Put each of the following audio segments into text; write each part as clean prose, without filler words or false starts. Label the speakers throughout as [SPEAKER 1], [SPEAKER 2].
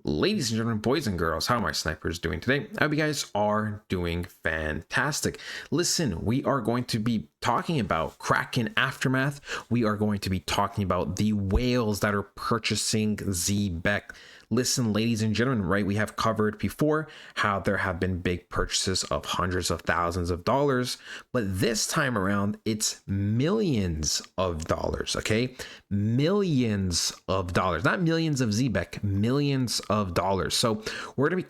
[SPEAKER 1] Ladies and gentlemen, boys and girls, how are my snipers doing today? I hope you guys are doing fantastic. Listen, we are going to be talking about Kraken aftermath. We are going to be talking about the whales that are purchasing Zebec. Listen, ladies and gentlemen, right? We have covered before how there have been big purchases of hundreds of thousands of dollars, but this time around, it's millions of dollars, okay? Millions of dollars, not millions of Zebec, millions of dollars. So we're gonna be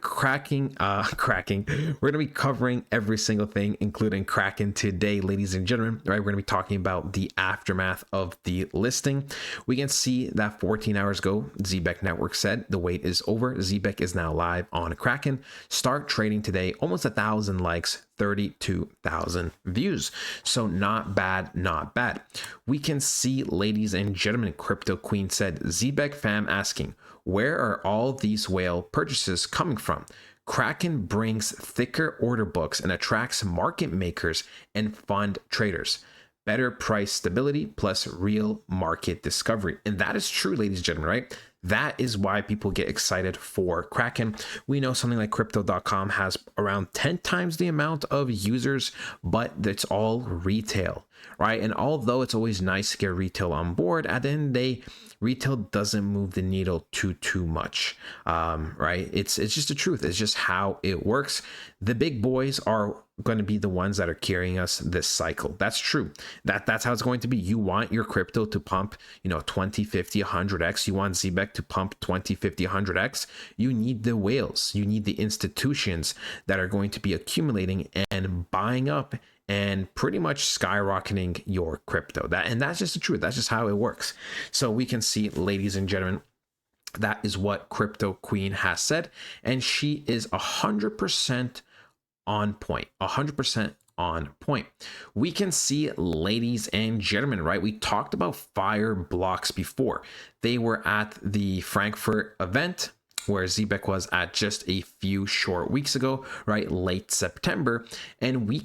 [SPEAKER 1] we're gonna be covering every single thing, including Kraken today, ladies and gentlemen, right? We're gonna be talking about the aftermath of the listing. We can see that 14 hours ago, Zebec Network said the wait is over. Zebec is now live on Kraken. Start trading today. Almost 1,000 likes, 32,000 views. So not bad, not bad. We can see, ladies and gentlemen, Crypto Queen said, Zebec fam asking, where are all these whale purchases coming from? Kraken brings thicker order books and attracts market makers and fund traders. Better price stability plus real market discovery. And that is true, ladies and gentlemen, right? That is why people get excited for Kraken. We know something like crypto.com has around 10 times the amount of users, but it's all retail, right? And although it's always nice to get retail on board, at the end of the day, retail doesn't move the needle too much, right? It's just the truth. It's just how it works. The big boys are going to be the ones that are carrying us this cycle. That's true. That's how it's going to be. You want your crypto to pump, 20, 50, 100x. You want Zebec to pump 20, 50, 100x. You need the whales. You need the institutions that are going to be accumulating and buying up and pretty much skyrocketing your crypto. That's just the truth. That's just how it works. So we can see, ladies and gentlemen, that is what Crypto Queen has said, and she is 100% on point. 100% on point. We can see, ladies and gentlemen, right? We talked about fire blocks before. They were at the Frankfurt event, where Zebec was at just a few short weeks ago, right? Late September. And we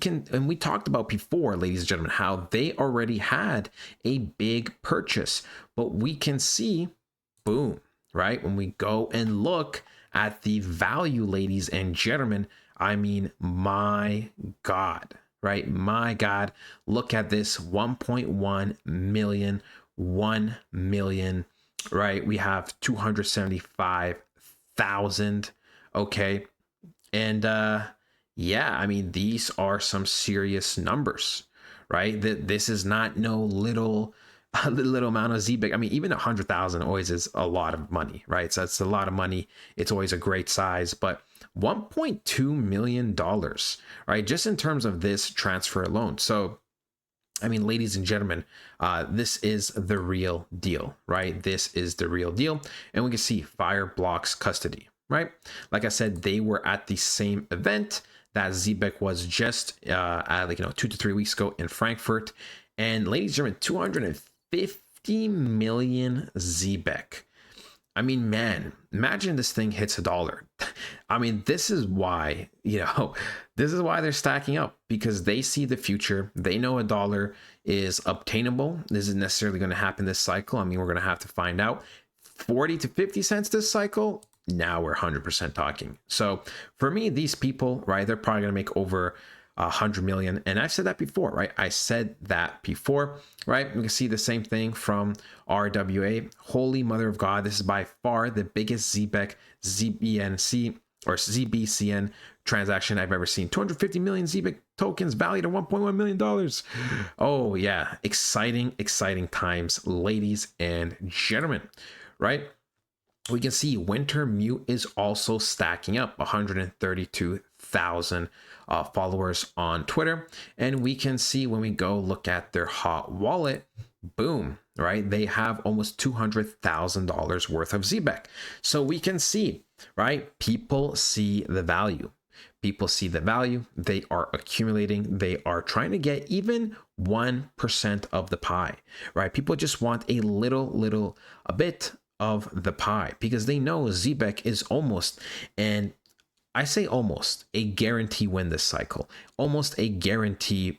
[SPEAKER 1] talked about before, ladies and gentlemen, how they already had a big purchase. But we can see, boom, right? When we go and look at the value, ladies and gentlemen, I mean, my God, right? My God, look at this 1.1 million, 1 million, right? We have 275,000. Okay. And yeah, I mean, these are some serious numbers, right? This is not no little amount of Zebec. I mean, even 100,000 always is a lot of money, right? So it's a lot of money. It's always a great size, but $1.2 million, right? Just in terms of this transfer alone. So, I mean, ladies and gentlemen, this is the real deal, right? This is the real deal. And we can see Fire Blocks Custody, right? Like I said, they were at the same event that Zebec was just at 2 to 3 weeks ago in Frankfurt. And ladies and gentlemen, 250 million Zebec. I mean, man, imagine this thing hits $1. I mean, this is why they're stacking up, because they see the future. They know $1 is obtainable. This isn't necessarily going to happen this cycle. I mean, we're going to have to find out. 40 to 50 cents this cycle. Now we're 100% talking. So for me, these people, right, they're probably going to make over 100 million. And I've said that before, right? I said that before, right? We can see the same thing from RWA. Holy Mother of God. This is by far the biggest Zebec Zbcn transaction I've ever seen. 250 million Zebec tokens valued at $1.1 million. Oh yeah. Exciting times, ladies and gentlemen, right? We can see Winter Mute is also stacking up 132,000 followers on Twitter. And we can see when we go look at their hot wallet, boom, right? They have almost $200,000 worth of Zebec. So we can see, right? People see the value. People see the value. They are accumulating. They are trying to get even 1% of the pie, right? People just want a bit of the pie, because they know Zebec is almost, and I say almost, a guarantee win this cycle, almost a guarantee,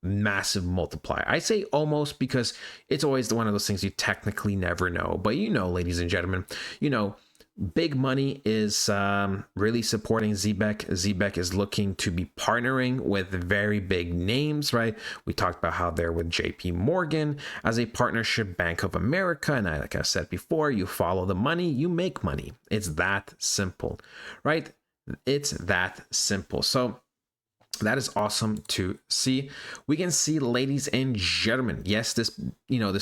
[SPEAKER 1] massive multiplier. I say almost because it's always one of those things you technically never know, but ladies and gentlemen, Big money is really supporting Zebec. Zebec is looking to be partnering with very big names, right? We talked about how they're with JP Morgan as a partnership, Bank of America. And like I said before, you follow the money, you make money. It's that simple, right? It's that simple. So that is awesome to see. We can see, ladies and gentlemen, yes, this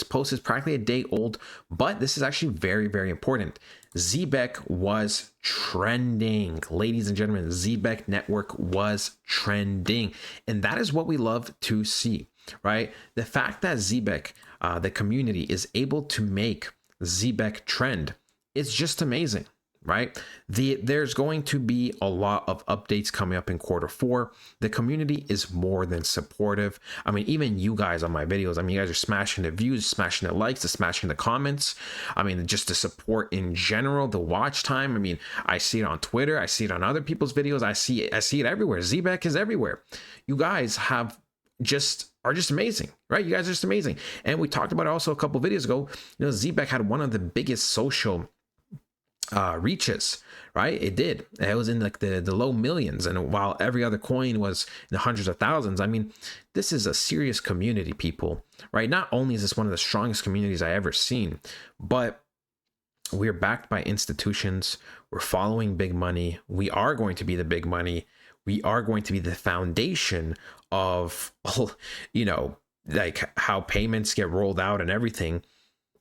[SPEAKER 1] post is practically a day old, but this is actually very, very important. Zebec was trending, ladies and gentlemen. Zebec network was trending, and that is what we love to see, right? The fact that Zebec, the community, is able to make Zebec trend is just amazing, right? There's going to be a lot of updates coming up in Q4. The community is more than supportive. I mean, even you guys on my videos, I mean, you guys are smashing the views, smashing the likes, smashing the comments. I mean, just the support in general, the watch time. I mean, I see it on Twitter, I see it on other people's videos, I see it everywhere. Zebec is everywhere. You guys are just amazing, right? You guys are just amazing. And we talked about it also a couple videos ago. Zebec had one of the biggest social reaches, right? It was in like the low millions, and while every other coin was in the hundreds of thousands. I mean, this is a serious community, people, right? Not only is this one of the strongest communities I ever seen, but we're backed by institutions. We're following big money. We are going to be the big money. We are going to be the foundation of like how payments get rolled out and everything.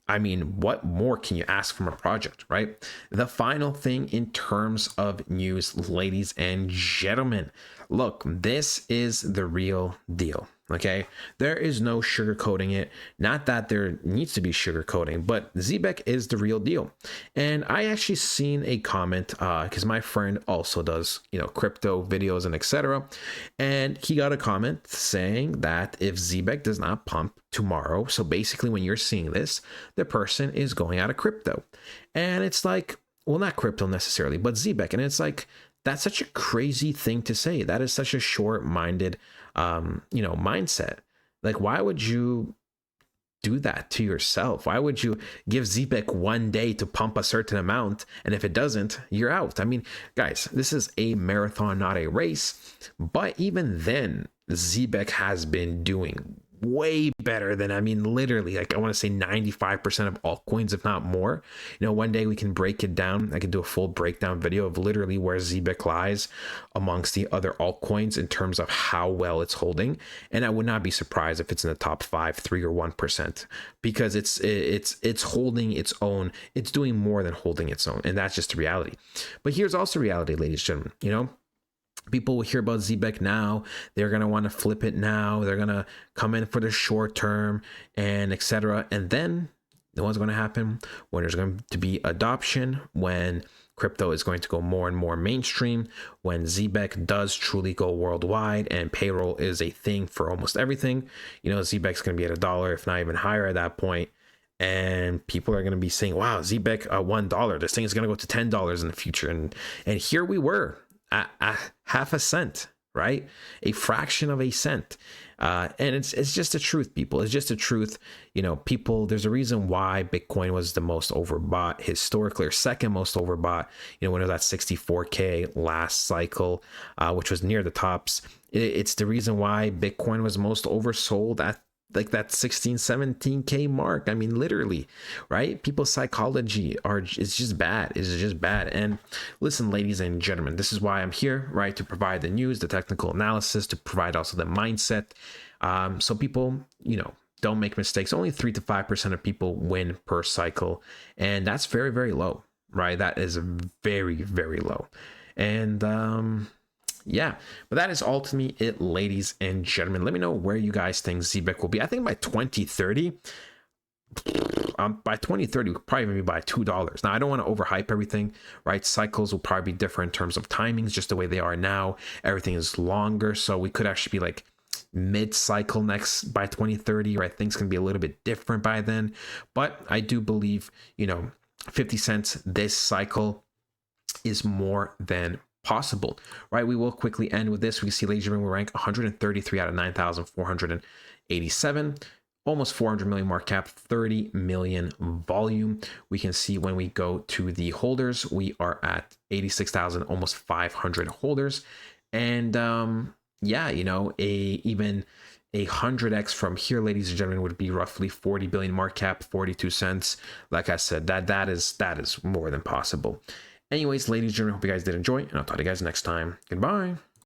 [SPEAKER 1] I mean, what more can you ask from a project, right? The final thing in terms of news, ladies and gentlemen, look, this is the real deal, okay? There is no sugarcoating it. Not that there needs to be sugarcoating, but Zebec is the real deal. And I actually seen a comment, because my friend also does, crypto videos and etc. And he got a comment saying that if Zebec does not pump tomorrow, so basically when you're seeing this, the person is going out of crypto. And it's like, well, not crypto necessarily, but Zebec. And it's like, that's such a crazy thing to say. That is such a short-minded mindset. Like, why would you do that to yourself? Why would you give Zebec one day to pump a certain amount, and if it doesn't, you're out? I mean, guys, this is a marathon, not a race. But even then, Zebec has been doing way better than, I mean, literally, like, I want to say 95% of altcoins, if not more. One day we can break it down. I could do a full breakdown video of literally where Zebec lies amongst the other altcoins in terms of how well it's holding. And I would not be surprised if it's in the top 5, 3, or 1%, because it's holding its own. It's doing more than holding its own, and that's just the reality. But here's also reality, ladies and gentlemen. People will hear about Zebec now. They're going to want to flip it now. They're going to come in for the short term and etc. And then what's going to happen when there's going to be adoption, when crypto is going to go more and more mainstream, when Zebec does truly go worldwide and payroll is a thing for almost everything. Zebec's going to be at $1, if not even higher at that point. And people are going to be saying, wow, Zebec $1. This thing is going to go to $10 in the future. And here we were. A half a cent, right? A fraction of a cent. And it's just the truth, people. It's just the truth. People, there's a reason why Bitcoin was the most overbought historically, or second most overbought, when it was at 64K last cycle, which was near the tops. It's the reason why Bitcoin was most oversold at like that 16, 17K mark. I mean, literally, right? People's psychology it's just bad. It's just bad. And listen, ladies and gentlemen, this is why I'm here, right? To provide the news, the technical analysis, to provide also the mindset. So people, don't make mistakes. Only 3 to 5% of people win per cycle. And that's very, very low, right? That is very, very low. And, yeah, but that is ultimately it, ladies and gentlemen. Let me know where you guys think Zebec will be. I think by 2030, we'll probably be by $2. Now, I don't want to overhype everything, right? Cycles will probably be different in terms of timings, just the way they are now. Everything is longer, so we could actually be like mid-cycle by 2030, right? Things can be a little bit different by then. But I do believe, 50 cents this cycle is more than possible, right? We will quickly end with this. We see, ladies and gentlemen, we rank 133 out of 9,487. almost 400 million market cap, 30 million volume. We can see when we go to the holders, we are at 86,000, almost 500 holders. And yeah, you know, even a 100x from here, ladies and gentlemen, would be roughly 40 billion market cap, 42 cents. Like I said, that is more than possible. Anyways, ladies and gentlemen, hope you guys did enjoy, and I'll talk to you guys next time. Goodbye.